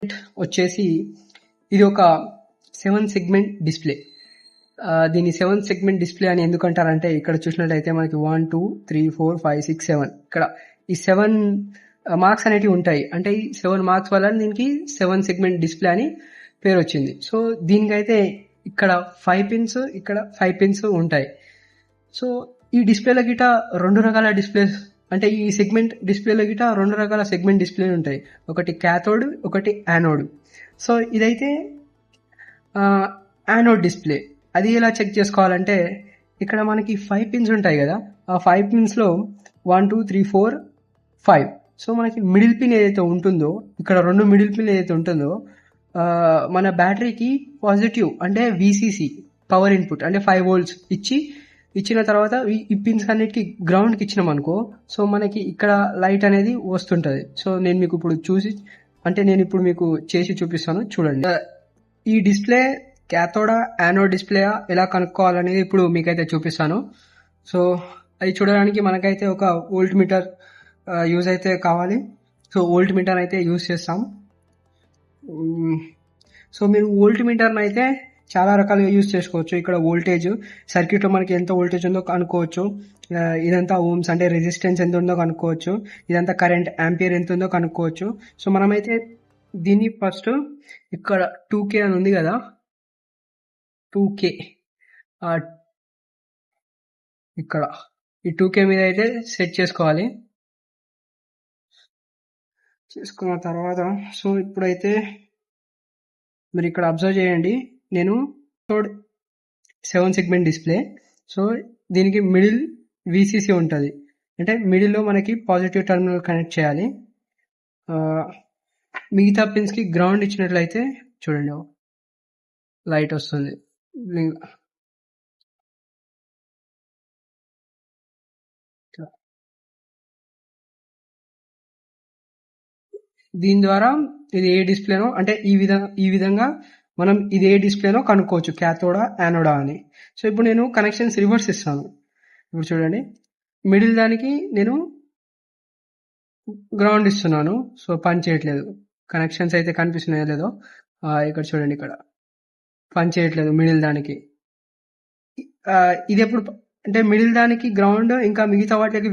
వచ్చేసి ఇది ఒక 7 సెగ్మెంట్ డిస్ప్లే. దీన్ని 7 సెగ్మెంట్ డిస్ప్లే అని ఎందుకంటారంటే ఇక్కడ చూసినట్లయితే మనకి 1 2 3 4 5 6 7 ఇక్కడ ఈ 7 మార్క్స్ అనేటివి ఉంటాయి. అంటే ఈ 7 మార్క్స్ వల్ల దీనికి 7 సెగ్మెంట్ డిస్ప్లే అని పేరు వచ్చింది. సో దీనికైతే ఇక్కడ 5 పిన్స్, ఇక్కడ 5 పిన్స్ ఉంటాయి. సో ఈ డిస్ప్లేలో గిట 2 రకాల డిస్ప్లేస్, అంటే ఈ సెగ్మెంట్ డిస్ప్లేలో గిట 2 రకాల సెగ్మెంట్ డిస్ప్లేలు ఉంటాయి. ఒకటి క్యాథోడ్, ఒకటి యానోడ్. సో ఇదైతే యానోడ్ డిస్ప్లే. అది ఎలా చెక్ చేసుకోవాలంటే ఇక్కడ మనకి 5 పిన్స్ ఉంటాయి కదా, ఆ 5 పిన్స్లో 1 2 3 4 5. సో మనకి మిడిల్ పిన్ ఏదైతే ఉంటుందో, ఇక్కడ 2 మిడిల్ పిన్ ఏదైతే ఉంటుందో మన బ్యాటరీకి పాజిటివ్ అంటే VCC పవర్ ఇన్పుట్ అంటే 5 volts ఇచ్చిన తర్వాత ఈ పిన్స్ అన్నిటికీ గ్రౌండ్కి ఇచ్చినాం అనుకో, సో మనకి ఇక్కడ లైట్ అనేది వస్తుంటుంది. సో నేను మీకు ఇప్పుడు మీకు చేసి చూపిస్తాను, చూడండి. ఈ డిస్ప్లే క్యాథోడా యానోడ్ డిస్ప్లే ఎలా కనుక్కోవాలనేది ఇప్పుడు మీకైతే చూపిస్తాను. సో అది చూడడానికి మనకైతే ఒక వోల్ట్ మీటర్ యూజ్ అయితే కావాలి. సో వోల్ట్ మీటర్ అయితే యూజ్ చేస్తాం. సో మీరు వోల్ట్ మీటర్ని అయితే చాలా రకాలుగా యూజ్ చేసుకోవచ్చు. ఇక్కడ వోల్టేజ్ సర్క్యూట్లో మనకి ఎంత వోల్టేజ్ ఉందో కనుక్కోవచ్చు. ఇదంతా ఓమ్స్ అంటే రెసిస్టెన్స్ ఎంత ఉందో కనుక్కోవచ్చు. ఇదంతా కరెంట్ యాంపియర్ ఎంత ఉందో కనుక్కోవచ్చు. సో మనమైతే దీన్ని ఫస్ట్ ఇక్కడ 2K అని ఉంది కదా, 2K ఇక్కడ ఈ 2K మీద అయితే సెట్ చేసుకోవాలి. చేసుకున్న తర్వాత సో ఇప్పుడైతే మీరు ఇక్కడ అబ్జర్వ్ చేయండి, నేను 7 సెగ్మెంట్ డిస్ప్లే. సో దీనికి మిడిల్ VCC ఉంటుంది, అంటే మిడిల్లో మనకి పాజిటివ్ టర్మినల్ కనెక్ట్ చేయాలి. మిగతా పిన్స్కి గ్రౌండ్ ఇచ్చినట్లయితే చూడండి లైట్ వస్తుంది. దీని ద్వారా ఇది ఏ డిస్ప్లేనో, అంటే ఈ విధంగా మనం ఇది ఏ డిస్ప్లేనో కనుక్కోవచ్చు, క్యాథోడా యానోడా అని. సో ఇప్పుడు నేను కనెక్షన్స్ రివర్స్ ఇస్తాను. ఇప్పుడు చూడండి, మిడిల్ దానికి నేను గ్రౌండ్ ఇస్తున్నాను. సో పని చేయట్లేదు, కనెక్షన్స్ అయితే కనిపిస్తున్నాయో లేదో ఇక్కడ చూడండి, ఇక్కడ పని చేయట్లేదు మిడిల్ దానికి. ఇది ఎప్పుడు అంటే మిడిల్ దానికి గ్రౌండ్, ఇంకా మిగతా వాటికి